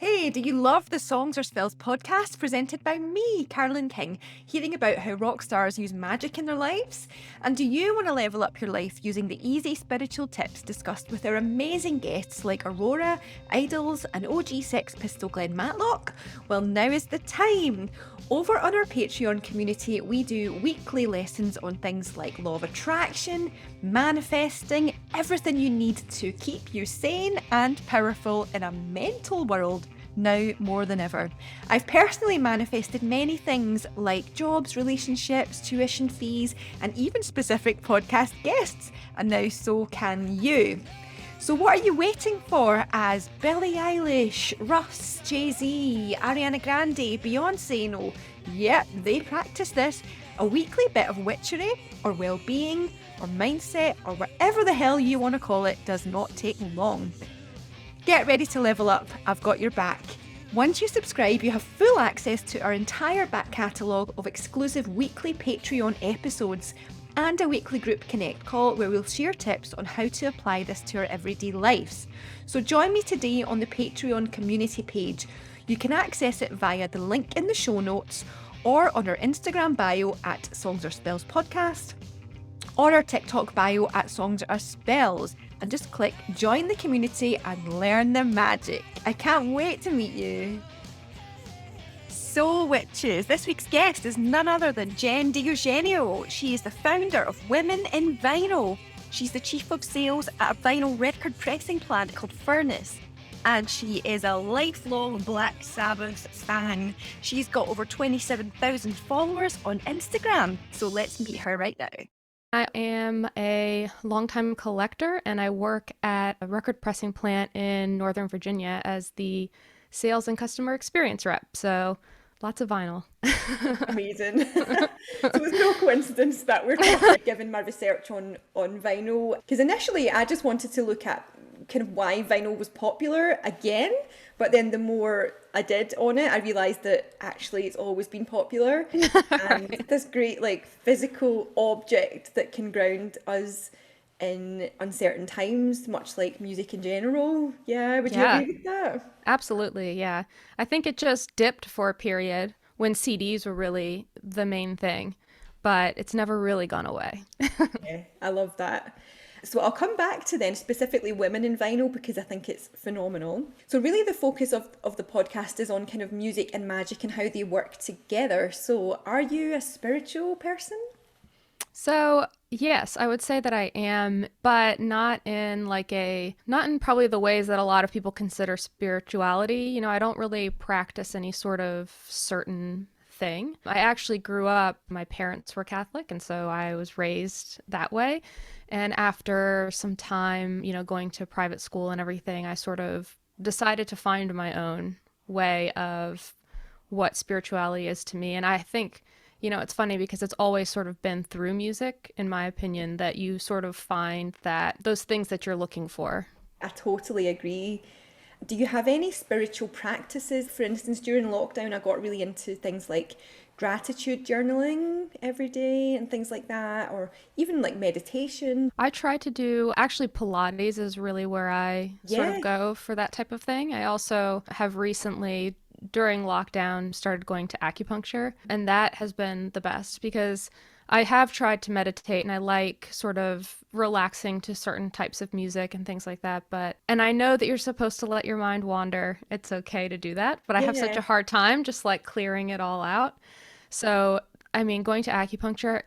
Hey, do you love the Songs or Spells podcast presented by me, Karlyn King, hearing about how rock stars use magic in their lives? And do you want to level up your life using the easy spiritual tips discussed with our amazing guests like Aurora, Idols, and OG Sex Pistol Glenn Matlock? Well, now is the time! Over on our Patreon community, we do weekly lessons on things like law of attraction, manifesting, everything you need to keep you sane and powerful in a mental world now more than ever. I've personally manifested many things like jobs, relationships, tuition fees, and even specific podcast guests, and now so can you. So what are you waiting for as Billie Eilish, Russ, Jay-Z, Ariana Grande, Beyonce know? Yep, they practice this. A weekly bit of witchery, or well-being, or mindset, or whatever the hell you want to call it, does not take long. Get ready to level up, I've got your back. Once you subscribe, you have full access to our entire back catalogue of exclusive weekly Patreon episodes, and a weekly group connect call where we'll share tips on how to apply this to our everyday lives. So join me today on the Patreon community page. You can access it via the link in the show notes, or on our Instagram bio at Songs or Spells Podcast, or our TikTok bio at Songs or Spells, and just click join the community and learn the magic. I can't wait to meet you. So witches, this week's guest is none other than Jenn D'Eugenio. She is the founder of Women in Vinyl. She's the chief of sales at a vinyl record pressing plant called Furnace. And she is a lifelong Black Sabbath fan. She's got over 27,000 followers on Instagram. So let's meet her right now. I am a longtime collector and I work at a record pressing plant in Northern Virginia as the sales and customer experience rep. So lots of vinyl. Amazing. So it's no coincidence that we're talking, given my research on vinyl. Because initially I just wanted to look at kind of why vinyl was popular again. But then the more I did on it, I realised that actually it's always been popular. And Right. this great like physical object that can ground us in uncertain times, much like music in general. Yeah, would you Yeah, agree with that? absolutely. Yeah. I think it just dipped for a period when CDs were really the main thing, but it's never really gone away. Yeah, I love that. So I'll come back to then specifically women in vinyl because I think it's phenomenal. So really the focus of the podcast is on kind of music and magic and how they work together. So are you a spiritual person? So, yes, I would say that I am, but not in probably the ways that a lot of people consider spirituality. I don't really practice any sort of certain thing. I actually grew up, my parents were Catholic, and so I was raised that way. And after some time, going to private school and everything, I sort of decided to find my own way of what spirituality is to me. And I think, it's funny because it's always sort of been through music, in my opinion, that you sort of find that those things that you're looking for. I totally agree. Do you have any spiritual practices? For instance, during lockdown, I got really into things like gratitude journaling every day and things like that, or even like meditation. I try to do, actually, Pilates is really where I sort Yeah, of go for that type of thing. I also have recently, during lockdown, started going to acupuncture, and that has been the best because I have tried to meditate and I like sort of relaxing to certain types of music and things like that. And I know that you're supposed to let your mind wander. It's okay to do that, but I have such yeah. a hard time just like clearing it all out. So, I mean, going to acupuncture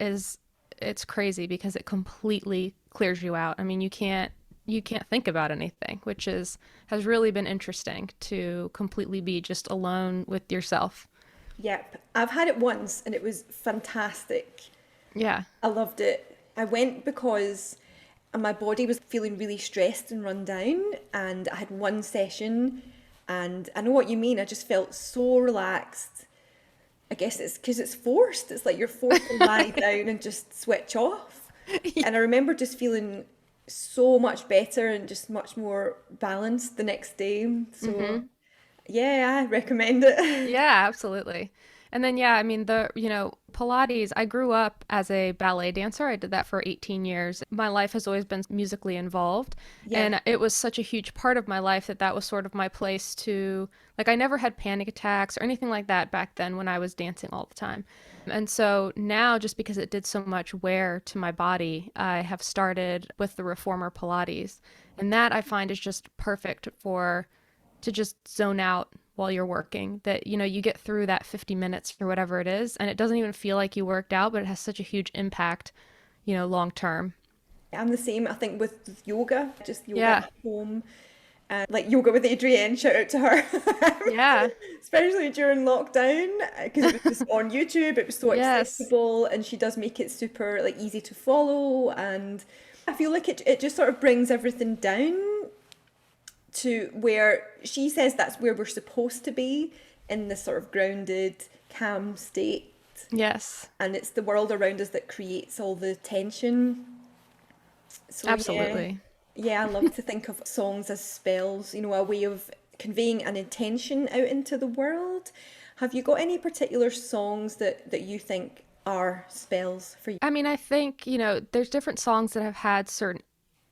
it's crazy because it completely clears you out. I mean, you can't think about anything, which has really been interesting to completely be just alone with yourself. Yep. I've had it once and it was fantastic. Yeah. I loved it. I went because my body was feeling really stressed and run down, and I had one session, and I know what you mean. I just felt so relaxed. I guess it's because it's forced. It's like you're forced to lie down and just switch off. And I remember just feeling so much better and just much more balanced the next day. So Hmm. yeah, I recommend it. Yeah, absolutely. And then, yeah, I mean, Pilates, I grew up as a ballet dancer. I did that for 18 years. My life has always been musically involved. Yeah. And it was such a huge part of my life that that was sort of my place to, like, I never had panic attacks or anything like that back then when I was dancing all the time. And so now, just because it did so much wear to my body, I have started with the reformer Pilates. And that I find is just perfect for to just zone out while you're working, that you get through that 50 minutes or whatever it is, and it doesn't even feel like you worked out, but it has such a huge impact long term. I'm the same, I think, with yoga, just yoga Yeah. at home. Like yoga with Adrienne, shout out to her. Yeah. Especially during lockdown, because it was just on YouTube, it was so Yes. accessible, and she does make it super like easy to follow, and I feel like it just sort of brings everything down to where she says that's where we're supposed to be, in this sort of grounded, calm state. Yes. And it's the world around us that creates all the tension. So yeah, Absolutely. yeah, I love to think of songs as spells, a way of conveying an intention out into the world. Have you got any particular songs that you think are spells for you? I mean, I think, there's different songs that have had certain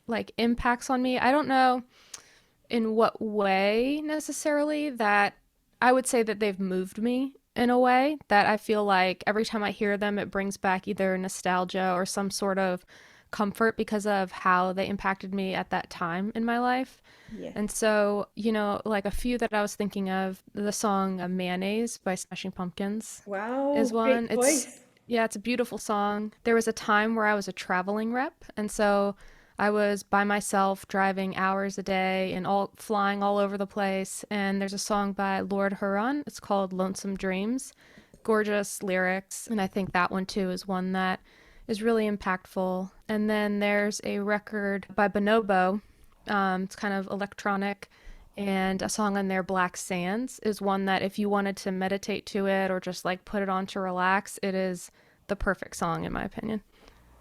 like impacts on me. I don't know in what way necessarily that I would say that they've moved me in a way that I feel like every time I hear them, it brings back either nostalgia or some sort of comfort because of how they impacted me at that time in my life. Yeah. And so, like a few that I was thinking of, the song Mayonnaise by Smashing Pumpkins is Wow, one. great choice. Yeah, it's a beautiful song. There was a time where I was a traveling rep, and so I was by myself driving hours a day and all flying all over the place. And there's a song by Lord Huron. It's called Lonesome Dreams. Gorgeous lyrics, and I think that one too is one that is really impactful. And then there's a record by Bonobo. It's kind of electronic, and a song on there, Black Sands, is one that if you wanted to meditate to it or just like put it on to relax, it is the perfect song in my opinion.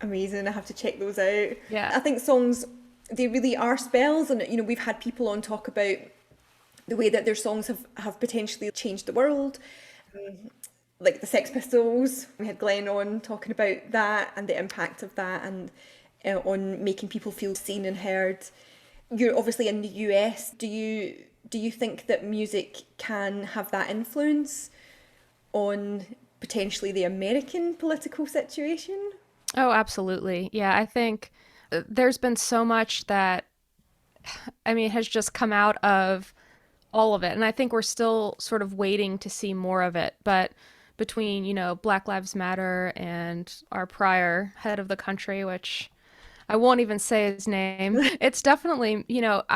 Amazing. I have to check those out. Yeah. I think songs, they really are spells, and we've had people on talk about the way that their songs have potentially changed the world. Like the Sex Pistols, we had Glenn on talking about that and the impact of that, and on making people feel seen and heard. You're obviously in the US. Do you think that music can have that influence on potentially the American political situation? Oh, absolutely. Yeah, I think there's been so much that, I mean, has just come out of all of it. And I think we're still sort of waiting to see more of it. But between, Black Lives Matter and our prior head of the country, which I won't even say his name, it's definitely,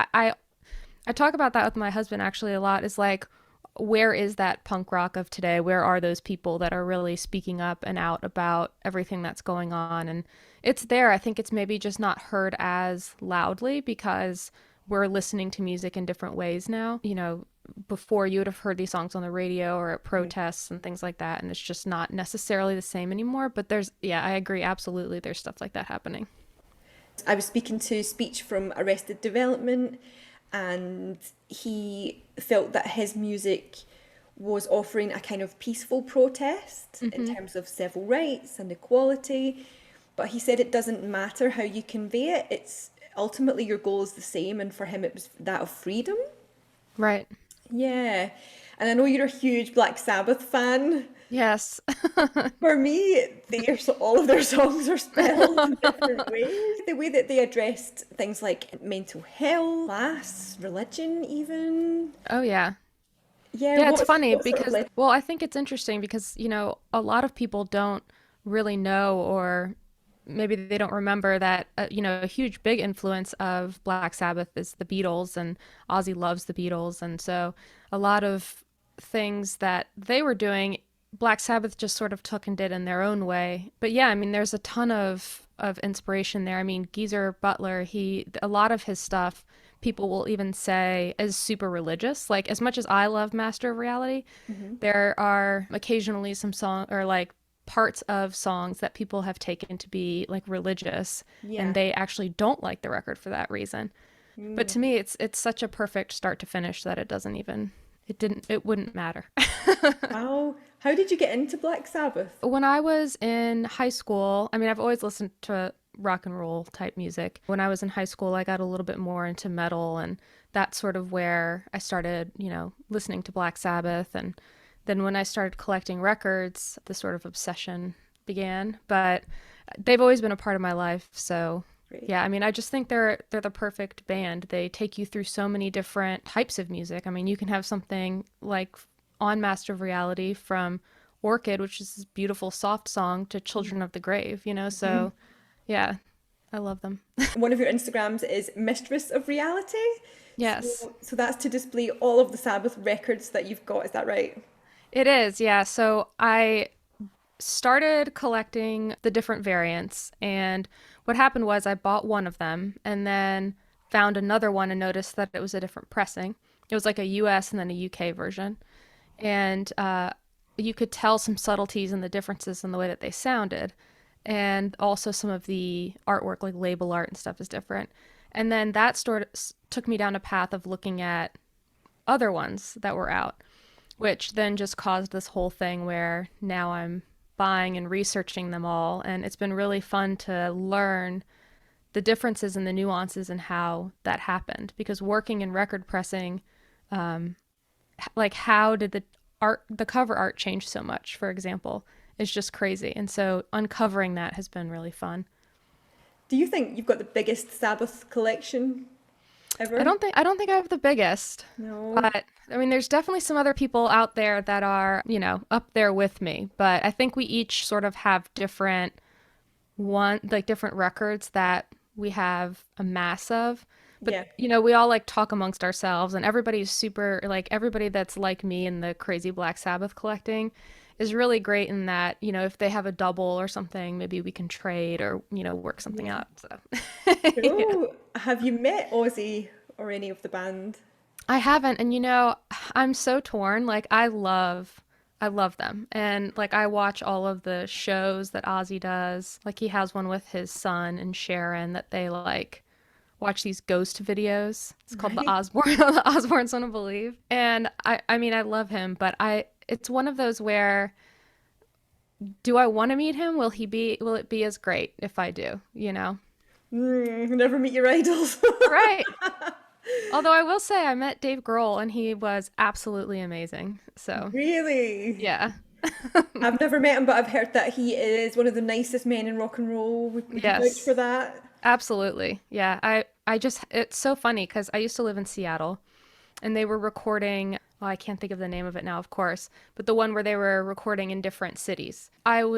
I talk about that with my husband actually a lot. Is like, where is that punk rock of today? Where are those people that are really speaking up and out about everything that's going on? And it's there. I think it's maybe just not heard as loudly because we're listening to music in different ways now. Before you would have heard these songs on the radio or at protests and things like that. And it's just not necessarily the same anymore. But yeah, I agree. Absolutely. There's stuff like that happening. I was speaking to Speech from Arrested Development, and he felt that his music was offering a kind of peaceful protest in terms of civil rights and equality. But he said it doesn't matter how you convey it, it's ultimately your goal is the same, and for him it was that of freedom. Right. Yeah. And I know you're a huge Black Sabbath fan. Yes. For me, all of their songs are spelled in different ways. The way that they addressed things like mental health, class, religion, even. Oh, yeah. Yeah, Yeah, it's funny what sort of because, well, I think it's interesting because, a lot of people don't really know, or maybe they don't remember that, a huge big influence of Black Sabbath is the Beatles, and Ozzy loves the Beatles. And so a lot of things that they were doing, Black Sabbath just sort of took and did in their own way. But yeah, I mean, there's a ton of inspiration there. I mean, Geezer Butler, a lot of his stuff, people will even say is super religious. Like, as much as I love Master of Reality, there are occasionally some song or like parts of songs that people have taken to be like religious, Yeah. and they actually don't like the record for that reason. But to me, it's such a perfect start to finish that it doesn't even it wouldn't matter. Wow. How did you get into Black Sabbath? When I was in high school, I mean, I've always listened to rock and roll type music. When I was in high school, I got a little bit more into metal, and that's sort of where I started, listening to Black Sabbath. And then when I started collecting records, the sort of obsession began. But they've always been a part of my life. So Great. yeah, I mean, I just think they're the perfect band. They take you through so many different types of music. I mean, you can have something like on Master of Reality from Orchid, which is this beautiful soft song, to Children of the Grave, So yeah, I love them. One of your Instagrams is Mistress of Reality. Yes, So that's to display all of the Sabbath records that you've got, is that right? it is. Yeah. So I started collecting the different variants, and what happened was I bought one of them and then found another one and noticed that it was a different pressing. It was like a US and then a UK version. And you could tell some subtleties and the differences in the way that they sounded. And also some of the artwork, like label art and stuff, is different. And then that sort of took me down a path of looking at other ones that were out, which then just caused this whole thing where now I'm buying and researching them all. And it's been really fun to learn the differences and the nuances and how that happened. Because working in record pressing, like how did the cover art change so much, for example, is just crazy. And so uncovering that has been really fun. Do you think you've got the biggest Sabbath collection ever? I don't think I have the biggest, No. but I mean there's definitely some other people out there that are, up there with me, but I think we each sort of have different records that we have a mass of. But Yeah. we all like talk amongst ourselves, and everybody's super, like, everybody that's like me in the crazy Black Sabbath collecting is really great in that, if they have a double or something, maybe we can trade or, work something Yeah. out. So yeah. Cool. Have you met Ozzy or any of the band? I haven't, and I'm so torn. Like I love them. And like I watch all of the shows that Ozzy does. Like he has one with his son and Sharon that they like watch these ghost videos. It's called the Right. Osborne the Osborne Son of Believe. And I mean I love him, but it's one of those where do I want to meet him? Will it be as great if I do, Never meet your idols. Right. Although I will say I met Dave Grohl and he was absolutely amazing. So, Really? yeah. I've never met him, but I've heard that he is one of the nicest men in rock and roll. Would you vouch for Yes. that? Absolutely. Yeah. I just it's so funny cuz I used to live in Seattle and they were recording, well, I can't think of the name of it now, of course, but the one where they were recording in different cities.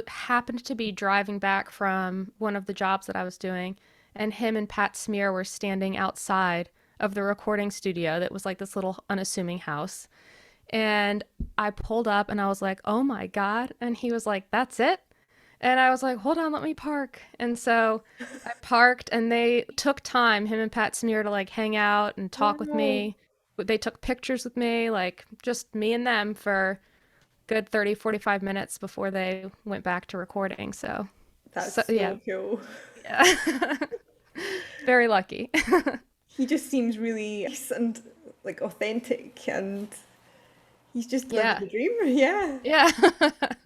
Happened to be driving back from one of the jobs that I was doing, and him and Pat Smear were standing outside of the recording studio that was like this little unassuming house. And I pulled up and I was like, oh my God. And he was like, that's it. And I was like, hold on, let me park. And so I parked and they took time, him and Pat Smear, to like hang out and talk with Wow. me. They took pictures with me, like just me and them for good 30, 45 minutes before they went back to recording. So That's yeah, so cool. yeah. Very lucky. He just seems really nice and like authentic, and he's just living Yeah. the dream. Yeah, Yeah.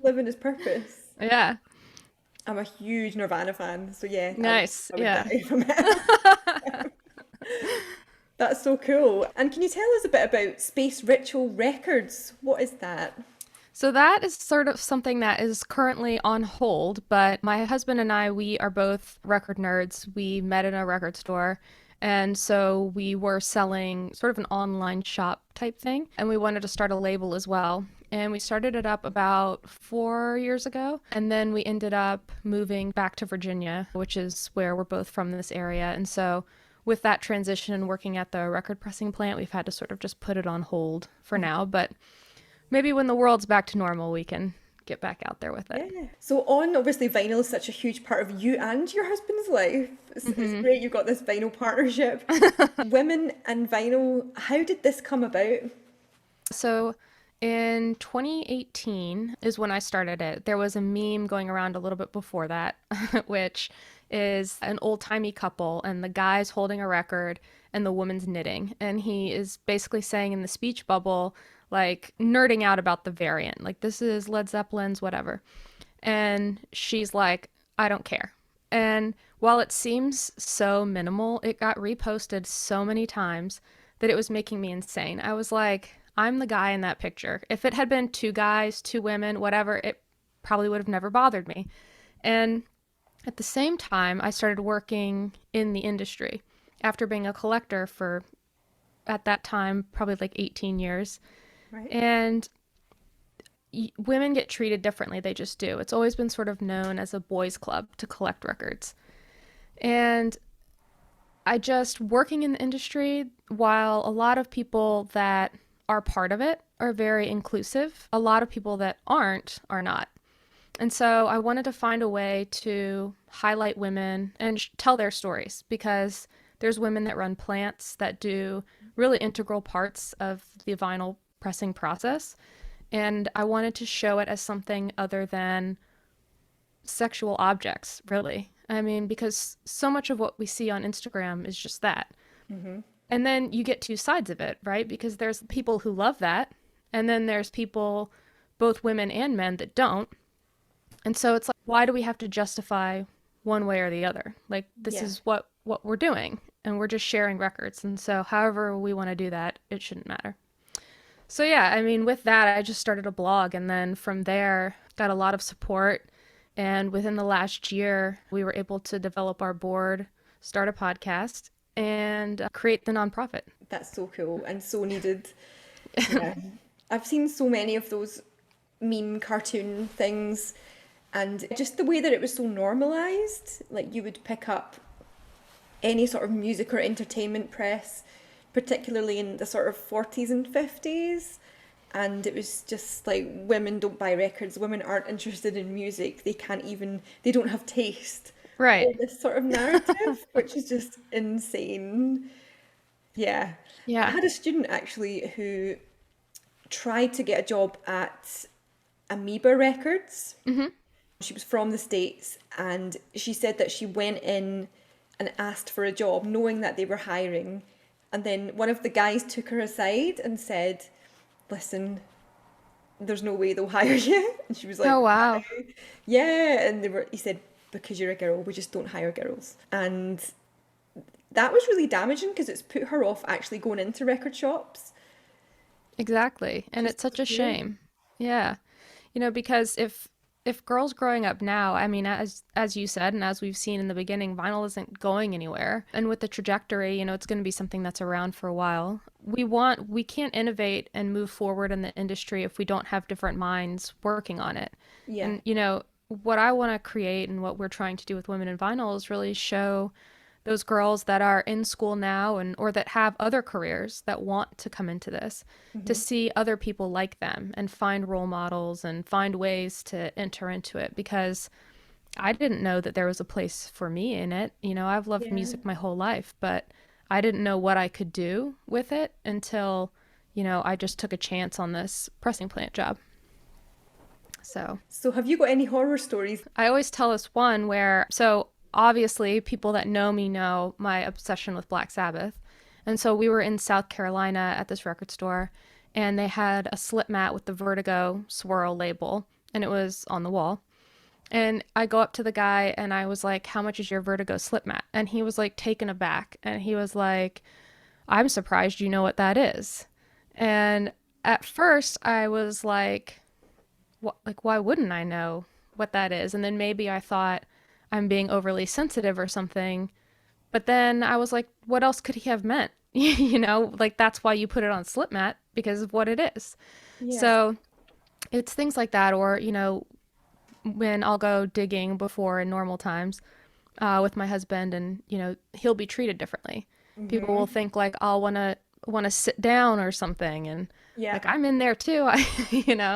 living his purpose. Yeah. I'm a huge Nirvana fan, so yeah, Nice. I would die Yeah. if I met him. That's so cool. And can you tell us a bit about Space Ritual Records? What is that? So that is sort of something that is currently on hold, but my husband and I, we are both record nerds. We met in a record store. And so we were selling sort of an online shop type thing, and we wanted to start a label as well. And we started it up about 4 years ago. And then we ended up moving back to Virginia, which is where we're both from, this area. And so with that transition and working at the record pressing plant, we've had to sort of just put it on hold for now. But maybe when the world's back to normal, we can get back out there with it. Yeah. So on, obviously vinyl is such a huge part of you and your husband's life. It's Hmm. great you've got this vinyl partnership. Women and vinyl, how did this come about? So in 2018 is when I started it. There was a meme going around a little bit before that, which is an old-timey couple, and the guy's holding a record and the woman's knitting. And he is basically saying in the speech bubble, like nerding out about the variant. Like, this is Led Zeppelin's, whatever. And she's like, I don't care. And while it seems so minimal, it got reposted so many times that it was making me insane. I was like, I'm the guy in that picture. If it had been two guys, two women, whatever, it probably would have never bothered me. And at the same time, I started working in the industry after being a collector for, at that time, probably like 18 years. Right. And women get treated differently. They just do. It's always been sort of known as a boys' club to collect records. And I just, working in the industry, while a lot of people that are part of it are very inclusive, a lot of people that aren't are not. And so I wanted to find a way to highlight women and tell their stories, because there's women that run plants that do really integral parts of the vinyl pressing process. And I wanted to show it as something other than sexual objects, really. I mean, because so much of what we see on Instagram is just that. Mm-hmm. And then you get two sides of it, right? Because there's people who love that, and then there's people, both women and men, that don't. And so it's like, why do we have to justify one way or the other? Like, this is what we're doing, and we're just sharing records. And so however we want to do that, it shouldn't matter. So yeah, I mean, with that, I just started a blog, and then from there, got a lot of support. And within the last year, we were able to develop our board, start a podcast, and create the nonprofit. That's so cool and so needed. Yeah. I've seen so many of those meme cartoon things, and just the way that it was so normalized. Like, you would pick up any sort of music or entertainment press, particularly in the sort of 40s and 50s. And it was just like, women don't buy records, women aren't interested in music, they don't have taste. Right. All this sort of narrative, which is just insane. Yeah. I Yeah. had a student actually who tried to get a job at Amoeba Records. Mm-hmm. She was from the States, and she said that she went in and asked for a job knowing that they were hiring. And then one of the guys took her aside and said, listen, there's no way they'll hire you. And she was like, Oh, wow. yeah. And he said, because you're a girl, we just don't hire girls. And that was really damaging, because it's put her off actually going into record shops. Exactly. And Just it's such a fear. shame. Yeah. Because if girls growing up now, I mean, as you said, and as we've seen in the beginning, vinyl isn't going anywhere. And with the trajectory, it's going to be something that's around for a while. We can't innovate and move forward in the industry if we don't have different minds working on it. Yeah. And, what I want to create and what we're trying to do with Women in Vinyl is really show those girls that are in school now, or that have other careers that want to come into this, to see other people like them and find role models and find ways to enter into it, because I didn't know that there was a place for me in it. I've loved Yeah. music my whole life, but I didn't know what I could do with it until, I just took a chance on this pressing plant job. So have you got any horror stories? I always tell this one where, so obviously people that know me know my obsession with Black Sabbath. And so we were in South Carolina at this record store, and they had a slip mat with the Vertigo swirl label, and it was on the wall. And I go up to the guy and I was like, how much is your Vertigo slip mat? And he was like taken aback, and he was like, I'm surprised you know what that is. And at first I was like, why wouldn't I know what that is? And then maybe I thought I'm being overly sensitive or something. But then I was like, what else could he have meant? Like, that's why you put it on slip mat, because of what it is. Yeah. So it's things like that. Or, when I'll go digging before in normal times with my husband, and, he'll be treated differently. People will think like, I'll want to sit down or something. And Yeah. like, I'm in there too,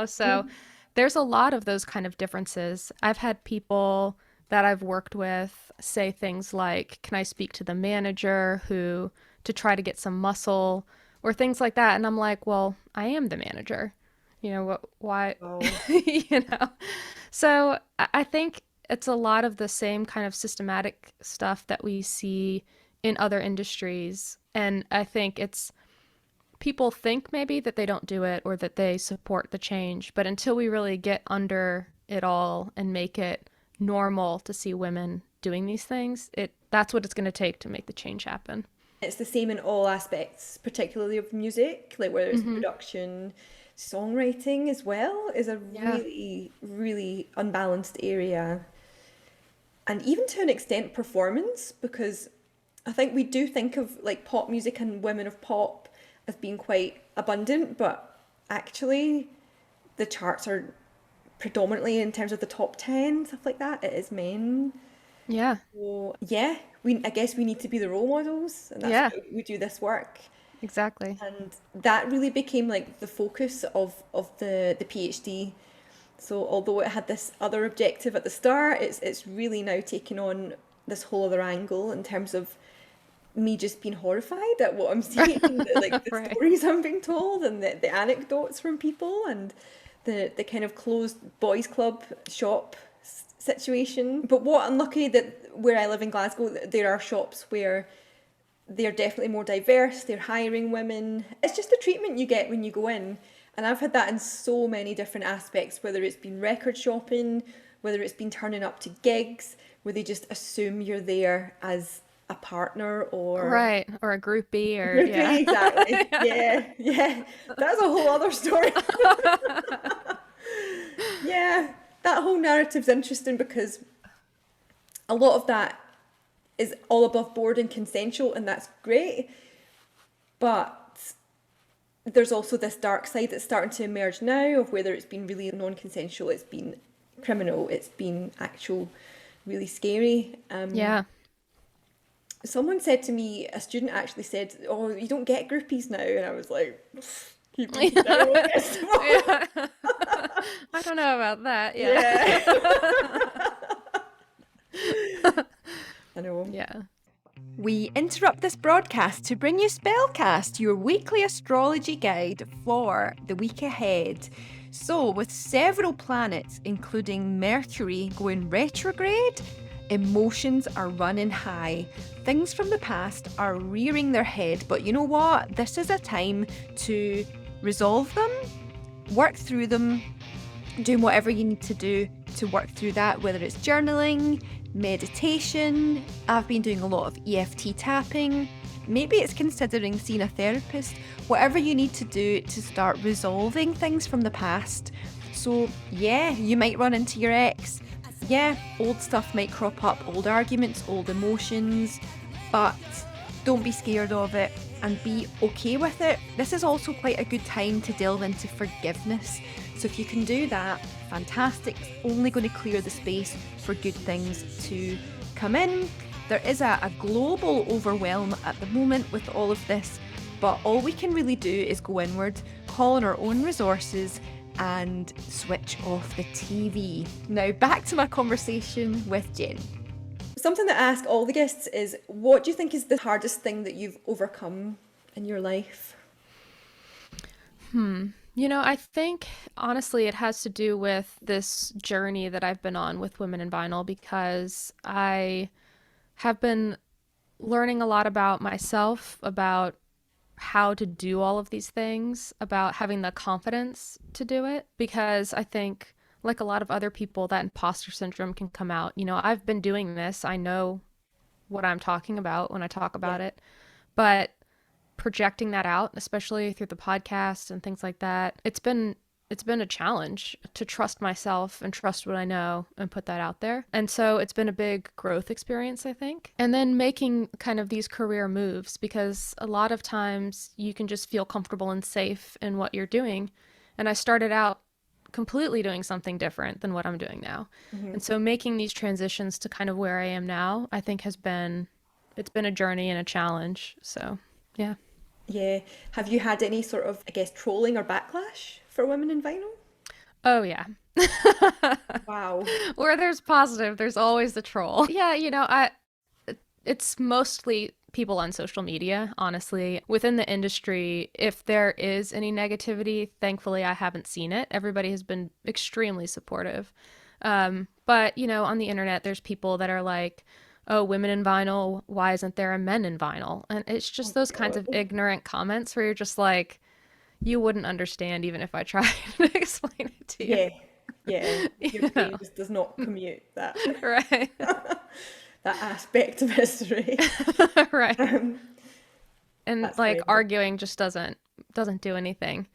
so there's a lot of those kind of differences. I've had people that I've worked with say things like, can I speak to the manager to try to get some muscle, or things like that. And I'm like, well, I am the manager. Why? Oh. So I think it's a lot of the same kind of systematic stuff that we see in other industries. And I think it's people think maybe that they don't do it or that they support the change, but until we really get under it all and make it normal to see women doing these things, that's what it's going to take to make the change happen. It's the same in all aspects, particularly of music, like whether it's production, songwriting as well is a really, really unbalanced area. And even to an extent, performance, because I think we do think of like pop music and women of pop as being quite abundant, but actually the charts are predominantly in terms of the top 10, stuff like that, it is men. Yeah. So yeah, I guess we need to be the role models, and that's Yeah, why we do this work. exactly. And that really became like the focus of the PhD. So although it had this other objective at the start, it's really now taken on this whole other angle in terms of me just being horrified at what I'm seeing, the Right. stories I'm being told, and the anecdotes from people, and the kind of closed boys club shop situation. But what unlucky that where I live in Glasgow, there are shops where they're definitely more diverse, they're hiring women. It's just the treatment you get when you go in. And I've had that in so many different aspects, whether it's been record shopping, whether it's been turning up to gigs, where they just assume you're there as a partner or Right. Or a groupie a or groupie, yeah. exactly. Yeah. That's a whole other story. Yeah, that whole narrative's interesting because a lot of that is all above board and consensual, and that's great. But there's also this dark side that's starting to emerge now of whether it's been really non-consensual, it's been criminal, it's been actual really scary. Yeah. Someone said to me, a student actually said, "Oh, you don't get groupies now," and I was like, "Keep me down, I guess." Yeah. I don't know about that. Yeah. Yeah. I know. Yeah. We interrupt this broadcast to bring you Spellcast, your weekly astrology guide for the week ahead. So, with several planets, including Mercury, going retrograde, emotions are running high. Things from the past are rearing their head, but you know what? This is a time to resolve them, work through them, doing whatever you need to do to work through that, whether it's journaling, meditation. I've been doing a lot of EFT tapping. Maybe it's considering seeing a therapist. Whatever you need to do to start resolving things from the past. So yeah, you might run into your ex. Yeah, old stuff might crop up, old arguments, old emotions, but don't be scared of it and be okay with it. This is also quite a good time to delve into forgiveness. So if you can do that, fantastic. It's only going to clear the space for good things to come in. There is a global overwhelm at the moment with all of this, but all we can really do is go inward, call on our own resources, and switch off the TV. Now back to my conversation with Jenn. Something that I ask all the guests is, what do you think is the hardest thing that you've overcome in your life? You know, I think honestly it has to do with this journey that I've been on with Women in Vinyl, because I have been learning a lot about myself, about how to do all of these things, about having the confidence to do it, because I think, like a lot of other people, that imposter syndrome can come out. You know, I've been doing this, I know what I'm talking about when I talk about it, but projecting that out, especially through the podcast and things like that, it's been a challenge to trust myself and trust what I know and put that out there. And so it's been a big growth experience, I think. And then making kind of these career moves, because a lot of times you can just feel comfortable and safe in what you're doing. And I started out completely doing something different than what I'm doing now. And so making these transitions to kind of where I am now, I think it's been a journey and a challenge. So, yeah. Yeah. Have you had any sort of, I guess, trolling or backlash for Women in Vinyl? Oh, yeah. Wow. Where there's positive, there's always the troll. Yeah, you know, it's mostly people on social media, honestly. Within the industry, if there is any negativity, thankfully I haven't seen it. Everybody has been extremely supportive. But, you know, on the internet, there's people that are like, oh, women in vinyl, why isn't there a men in vinyl? And it's just those kinds of ignorant comments where you're just like, you wouldn't understand even if I tried to explain it to you. Yeah, yeah. Your You brain know, just does not commute that right. that aspect of history. Right. Um, And that's like very funny. arguing just doesn't do anything.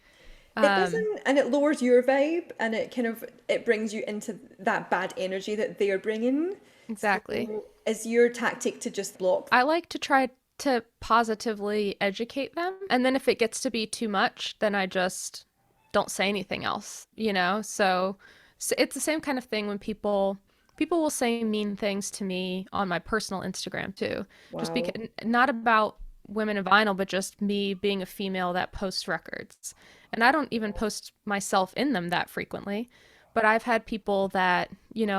It Um, doesn't, and it lowers your vibe, and it kind of it brings you into that bad energy that they're bringing. exactly. So, is your tactic to just block? I like to try to positively educate them. And then if it gets to be too much, then I just don't say anything else, you know? So it's the same kind of thing when people will say mean things to me on my personal Instagram too. Just Wow. because not about women in vinyl, but just me being a female that posts records. And I don't even post myself in them that frequently, but I've had people that,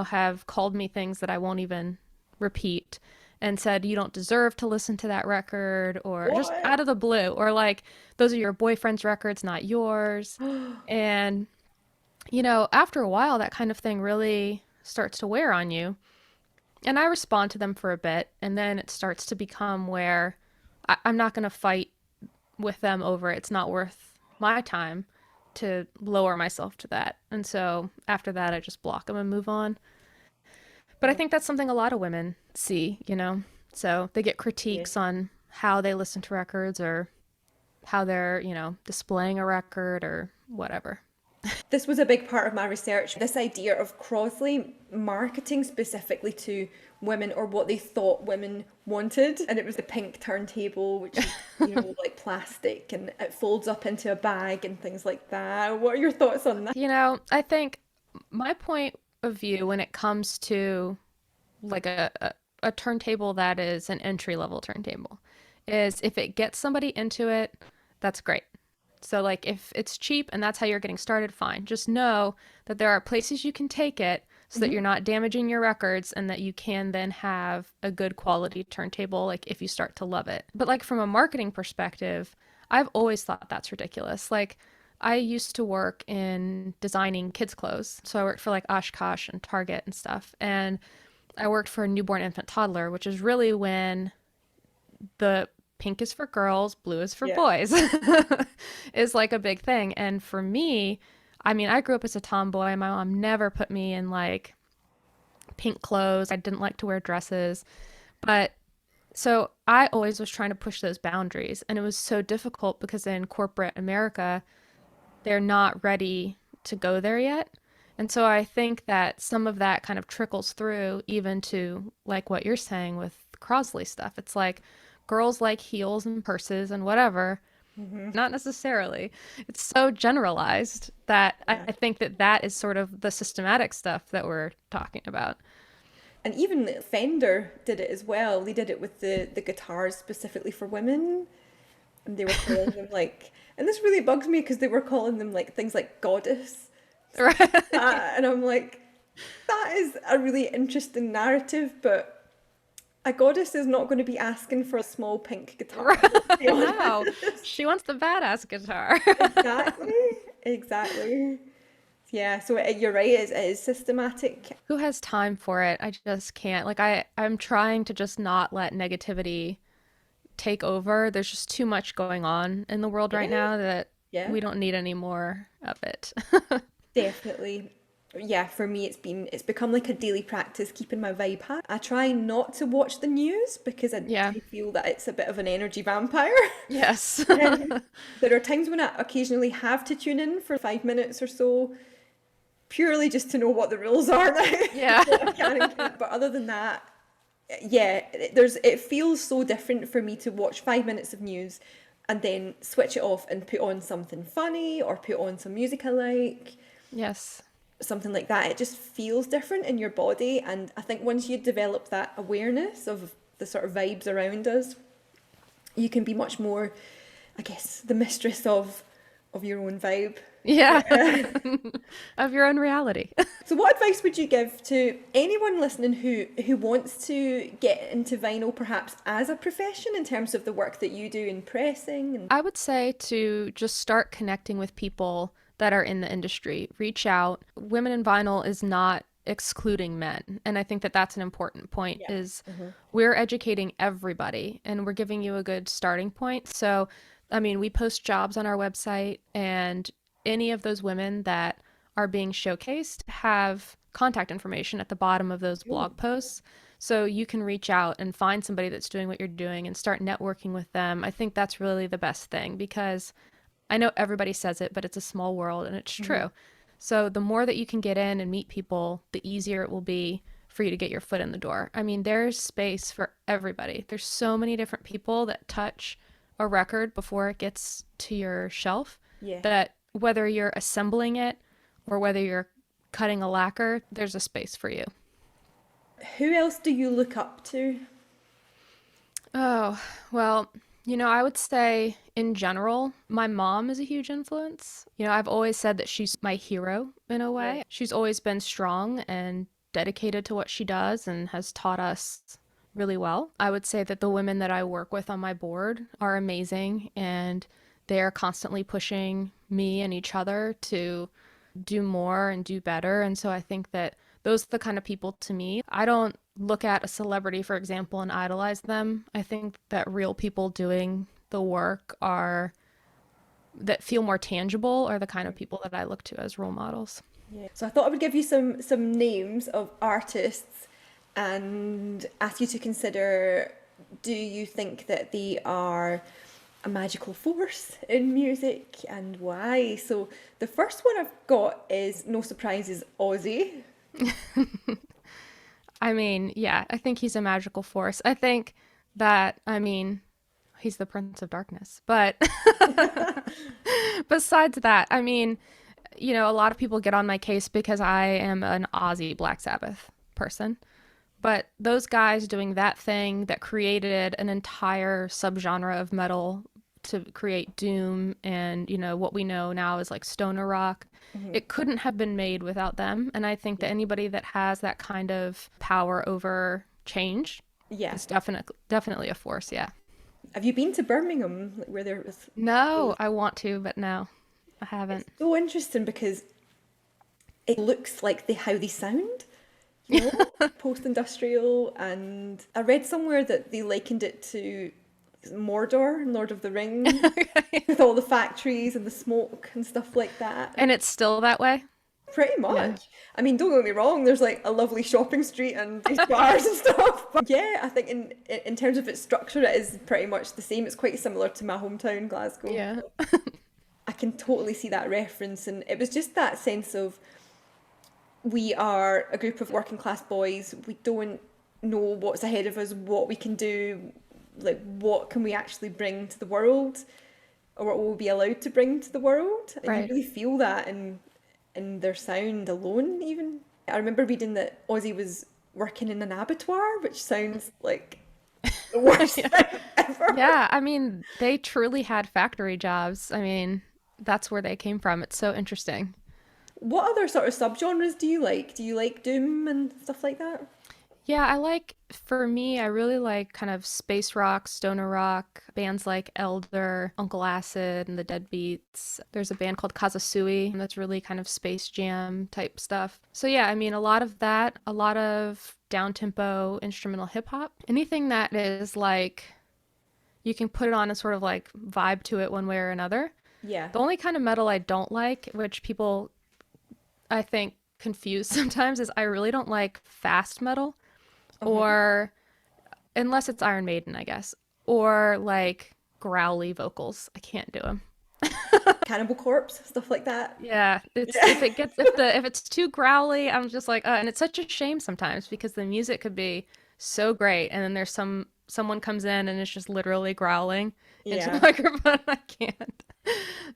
have called me things that I won't even repeat and said you don't deserve to listen to that record, or just What? out of the blue, or like those are your boyfriend's records, not yours. And after a while that kind of thing really starts to wear on you, and I respond to them for a bit, and then it starts to become where I'm not going to fight with them over it. It's not worth my time to lower myself to that. And so after that I just block them and move on. But I think that's something a lot of women see. So they get Yeah. critiques on how they listen to records, or how they're, displaying a record or whatever. This was a big part of my research. This idea of Crosley marketing specifically to women, or what they thought women wanted. And it was the pink turntable, which is, like plastic, and it folds up into a bag and things like that. What are your thoughts on that? I think my point of view when it comes to like a turntable that is an entry level turntable is if it gets somebody into it, that's great. So, like, if it's cheap and that's how you're getting started, fine. Just know that there are places you can take it so that Hmm. you're not damaging your records, and that you can then have a good quality turntable, like, if you start to love it. But, like, from a marketing perspective, I've always thought that's ridiculous. Like, I used to work in designing kids' clothes. So I worked for like Oshkosh and Target and stuff. And I worked for a newborn infant toddler, which is really when the pink is for girls, blue is for Yeah. boys, is like a big thing. And for me, I mean, I grew up as a tomboy. My mom never put me in like pink clothes. I didn't like to wear dresses. But so I always was trying to push those boundaries. And it was so difficult because in corporate America, they're not ready to go there yet. And so I think that some of that kind of trickles through even to like what you're saying with Crosley stuff. It's like girls like heels and purses and whatever. Hmm. Not necessarily. It's so generalized that Yeah. I think that that is sort of the systematic stuff that we're talking about. And even Fender did it as well. They did it with the guitars specifically for women. And they were calling them like, and this really bugs me because they were calling them like things like goddess, stuff like Right. that. And I'm like, that is a really interesting narrative, but a goddess is not going to be asking for a small pink guitar. Let's be No, honest. she wants the badass guitar. Exactly. Exactly. Yeah, so you're right, it is systematic. Who has time for it? I just can't. Like I'm trying to just not let negativity take over. There's just too much going on in the world right Yeah, now that yeah, we don't need any more of it. definitely. Yeah, for me it's become like a daily practice keeping my vibe high. I try not to watch the news because I Yeah. do feel that it's a bit of an energy vampire. Yes. And there are times when I occasionally have to tune in for 5 minutes or so, purely just to know what the rules are now, Yeah. what I can and can't. But other than that, yeah, it feels so different for me to watch 5 minutes of news and then switch it off and put on something funny or put on some music I like, Yes. something like that. It just feels different in your body. And I think once you develop that awareness of the sort of vibes around us, you can be much more, I guess, the mistress of your own vibe. Yeah. Yeah. Of your own reality. So what advice would you give to anyone listening who wants to get into vinyl perhaps as a profession in terms of the work that you do in pressing and I would say to just start connecting with people that are in the industry. Reach out. Women in Vinyl is not excluding men. And I think that that's an important point Yeah. is we're educating everybody and we're giving you a good starting point. So, I mean, we post jobs on our website, and any of those women that are being showcased have contact information at the bottom of those blog posts. So you can reach out and find somebody that's doing what you're doing and start networking with them. I think that's really the best thing, because I know everybody says it, but it's a small world and it's true. So the more that you can get in and meet people, the easier it will be for you to get your foot in the door. I mean, there's space for everybody. There's so many different people that touch a record before it gets to your shelf, Yeah. that whether you're assembling it or whether you're cutting a lacquer, there's a space for you. Who else do you look up to? Oh, well, I would say in general, my mom is a huge influence. I've always said that she's my hero in a way. Yeah. She's always been strong and dedicated to what she does and has taught us really well. I would say that the women that I work with on my board are amazing, and they are constantly pushing me and each other to do more and do better. And so I think that those are the kind of people, to me. I don't look at a celebrity, for example, and idolize them. I think that real people doing the work that feel more tangible are the kind of people that I look to as role models. Yeah. So I thought I would give you some names of artists and ask you to consider, do you think that they are a magical force in music, and why? So the first one I've got is, no surprises, Ozzy. I mean, yeah, I think he's a magical force. I think that, he's the Prince of Darkness. But besides that, a lot of people get on my case because I am an Ozzy Black Sabbath person. But those guys doing that thing that created an entire subgenre of metal to create doom and, what we know now is like stoner rock, it couldn't have been made without them. And I think that anybody that has that kind of power over change Yeah. is definitely a force, yeah. Have you been to Birmingham, like where there was? No, I want to, but no, I haven't. It's so interesting because it looks like how they sound, you know, post-industrial. And I read somewhere that they likened it to Mordor in Lord of the Rings, with all the factories and the smoke and stuff like that. And it's still that way? Pretty much. Yeah. I mean, don't get me wrong, there's like a lovely shopping street and these bars and stuff. But yeah, I think in terms of its structure, it is pretty much the same. It's quite similar to my hometown, Glasgow. Yeah. I can totally see that reference. And it was just that sense of, we are a group of working class boys. We don't know what's ahead of us, what we can do, like what can we actually bring to the world, or what will be allowed to bring to the world. And Right. you really feel that in their sound alone. Even I remember reading that Ozzy was working in an abattoir, which sounds like the worst thing ever. Yeah, they truly had factory jobs. That's where they came from. It's so interesting. What other sort of subgenres do you like? Do you like doom and stuff like that? Yeah, for me, I really like kind of space rock, stoner rock, bands like Elder, Uncle Acid, and the Deadbeats. There's a band called Kazasui that's really kind of space jam type stuff. So yeah, a lot of that, a lot of down-tempo instrumental hip hop. Anything that is like, you can put it on and sort of like vibe to it one way or another. Yeah. The only kind of metal I don't like, which people I think confuse sometimes, is I really don't like fast metal. Or unless it's Iron Maiden, I guess, or like growly vocals. I can't do them. Cannibal Corpse, stuff like that. Yeah, if it's too growly, I'm just like, and it's such a shame sometimes because the music could be so great, and then there's someone comes in and it's just literally growling into the Yeah. microphone. I can't.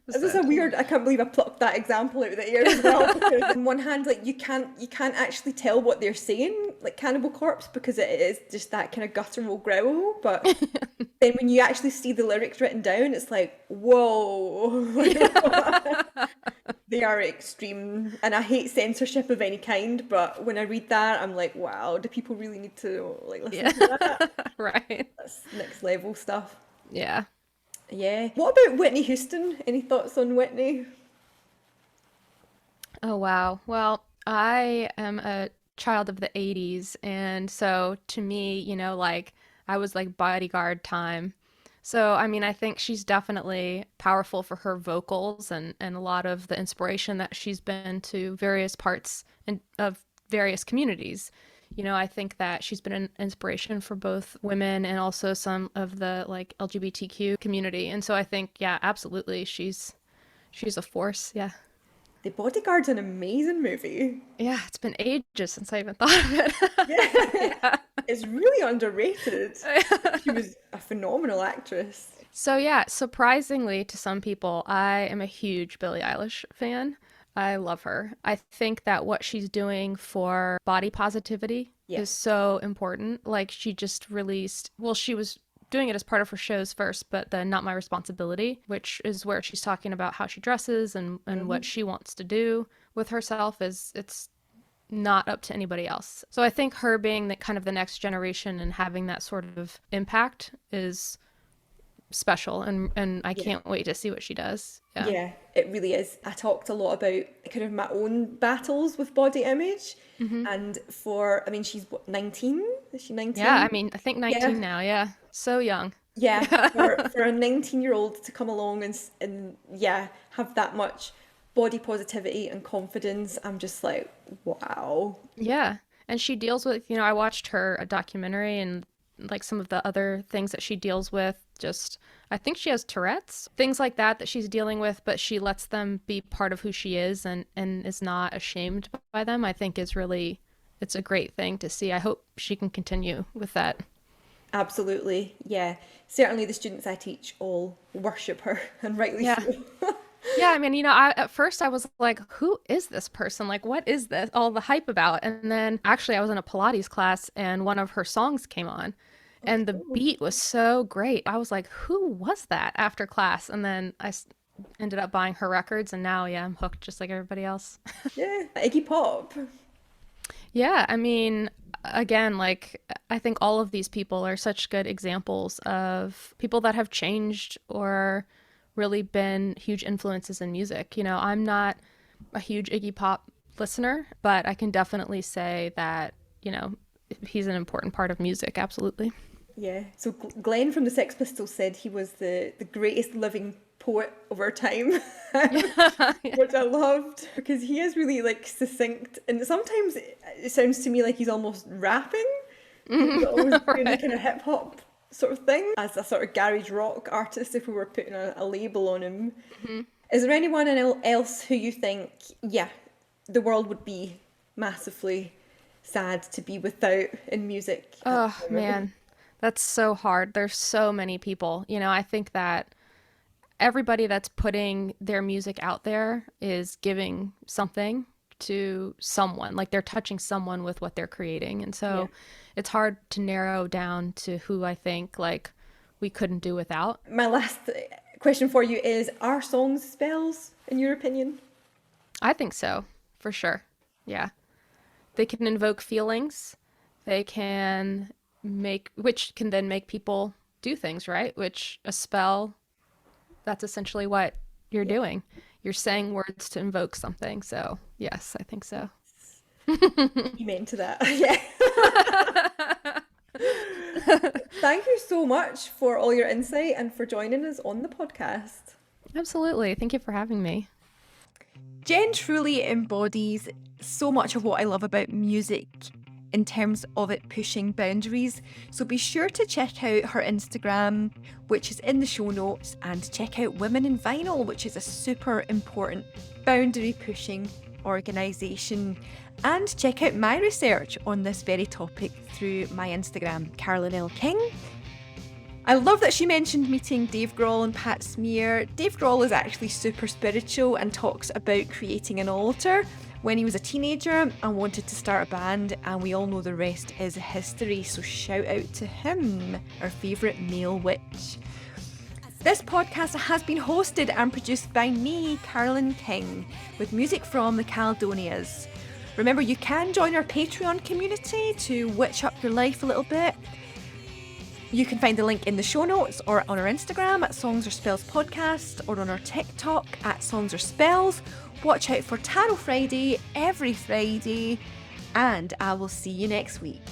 This is a weird. I can't believe I plucked that example out of the air as well. Because on one hand, like you can't actually tell what they're saying, like Cannibal Corpse, because it is just that kind of guttural growl. But then when you actually see the lyrics written down, it's like, whoa, they are extreme. And I hate censorship of any kind, but when I read that, I'm like, wow, do people really need to like listen to that? Right. That's next level stuff. Yeah. Yeah. What about Whitney Houston? Any thoughts on Whitney? Oh wow. Well, I am a child of the 80s, and so to me, like I was like bodyguard time. So, I mean, I think she's definitely powerful for her vocals and a lot of the inspiration that she's been to various parts of various communities. I think that she's been an inspiration for both women and also some of the like LGBTQ community. And so I think, yeah, absolutely, she's a force. Yeah. The Bodyguard's an amazing movie. Yeah, it's been ages since I even thought of it. Yeah, Yeah. it's really underrated. She was a phenomenal actress. So yeah, surprisingly to some people, I am a huge Billie Eilish fan. I love her. I think that what she's doing for body positivity Yeah. is so important. Like she just released, well, she was doing it as part of her shows first, but then Not My Responsibility, which is where she's talking about how she dresses and what she wants to do with herself is it's not up to anybody else. So I think her being the kind of the next generation and having that sort of impact is special and I Yeah. can't wait to see what she does. Yeah. Yeah, it really is. I talked a lot about kind of my own battles with body image. And I mean, she's what, 19? Is she Yeah, 19? I mean, I think Yeah. 19 now. Yeah. So young. Yeah, for a 19-year-old to come along and yeah, have that much body positivity and confidence, I'm just like, wow. Yeah. And she deals with, I watched her a documentary and like some of the other things that she deals with. Just, I think she has Tourette's, things like that she's dealing with, but she lets them be part of who she is and is not ashamed by them. I think is really, it's a great thing to see. I hope she can continue with that. Absolutely. Yeah. Certainly the students I teach all worship her, and rightly Yeah. so. Yeah, I mean, at first I was like, who is this person? Like, what is this? All the hype about. And then actually, I was in a Pilates class and one of her songs came on and the beat was so great. I was like, who was that after class? And then ended up buying her records and now, yeah, I'm hooked just like everybody else. Yeah. Iggy Pop. Yeah, I mean, again, like, I think all of these people are such good examples of people that have changed or really been huge influences in music. I'm not a huge Iggy Pop listener, but I can definitely say that, he's an important part of music, absolutely. Yeah. So Glenn from the Sex Pistols said he was the greatest living poet of our time, Yeah, which I loved because he is really like succinct, and sometimes it sounds to me like he's almost rapping. He's always doing a right. kind of hip hop sort of thing as a sort of garage rock artist. If we were putting a label on him, is there anyone else who you think, yeah, the world would be massively sad to be without in music at Oh, the moment? man, that's so hard. There's so many people. I think that everybody that's putting their music out there is giving something to someone. Like they're touching someone with what they're creating. And Yeah. so it's hard to narrow down to who I think like we couldn't do without. My last question for you is, are songs spells, in your opinion? I think so, for sure. Yeah. They can invoke feelings. They can which can then make people do things, right? Which a spell, that's essentially what you're Yeah. doing. You're saying words to invoke something. So, yes, I think so. Amen to that. Yeah. Thank you so much for all your insight and for joining us on the podcast. Absolutely. Thank you for having me. Jenn truly embodies so much of what I love about music in terms of it pushing boundaries. So be sure to check out her Instagram, which is in the show notes, and check out Women in Vinyl, which is a super important boundary pushing organisation. And check out my research on this very topic through my Instagram, Karlyn L. King. I love that she mentioned meeting Dave Grohl and Pat Smear. Dave Grohl is actually super spiritual and talks about creating an altar when he was a teenager and wanted to start a band, and we all know the rest is history, so shout out to him, our favourite male witch. This podcast has been hosted and produced by me, Karlyn King, with music from the Caledonias. Remember, you can join our Patreon community to witch up your life a little bit. You can find the link in the show notes or on our Instagram at Songs or Spells Podcast or on our TikTok at Songs or Spells. Watch out for Tarot Friday every Friday, and I will see you next week.